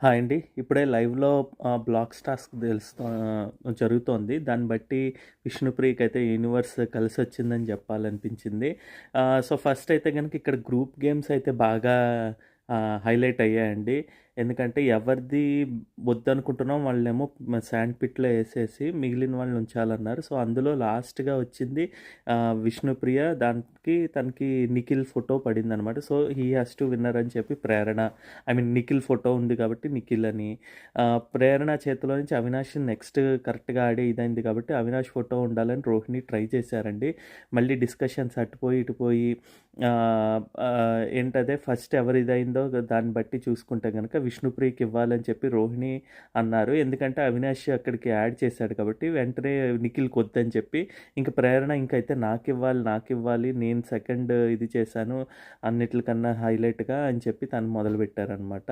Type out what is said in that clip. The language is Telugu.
హాయ్ అండి. ఇప్పుడే లైవ్‌లో బ్లాక్స్ టాస్క్ జరుగుతోంది. దాన్ని బట్టి విష్ణుప్రియకైతే యూనివర్స్ కలిసొచ్చిందని జెప్పాలనిపించింది. సో, ఫస్ట్ అయితే గనక ఇక్కడ గ్రూప్ గేమ్స్ అయితే బాగా హైలైట్ అయ్యాయండి. ఎందుకంటే ఎవరిది వద్దనుకుంటున్నామో వాళ్ళనేమో శాండ్ పిట్‌లో యేసేసి మిగిలిన వాళ్ళని ఉంచాలన్నారు. సో, అందులో లాస్ట్‌గా వచ్చింది విష్ణుప్రియ. దానికి తనకి నిఖిల్ ఫోటో పడిందనమాట. So, he has to winner అని చెప్పి ప్రేరణ నిఖిల్ ఫోటో ఉంది కాబట్టి నిఖిల్ అని. ప్రేరణ చేతిలో నుంచి అవినాష్ నెక్స్ట్ కరెక్ట్‌గా ఆడి ఇదైంది కాబట్టి అవినాష్ ఫోటో ఉండాలని రోహిణి ట్రై చేశారండి. మళ్ళీ డిస్కషన్స్ అటుపోయి ఇటుపోయి ఏంటదే ఫస్ట్ ఎవరు ఇదైందో దాన్ని బట్టి చూసుకుంటే గనక విష్ణుప్రియకి ఇవ్వాలని చెప్పి రోహిణి అన్నారు. ఎందుకంటే అవినాష్ అక్కడికి యాడ్ చేశాడు కాబట్టి వెంటనే నిఖిల్‌కి వద్దని చెప్పి ఇంక ప్రేరణ ఇంకైతే నాకివ్వాలి నేను సెకండ్ ఇది చేశాను అన్నిట్లికన్నా హైలైట్‌గా అని చెప్పి తను మొదలుపెట్టారనమాట.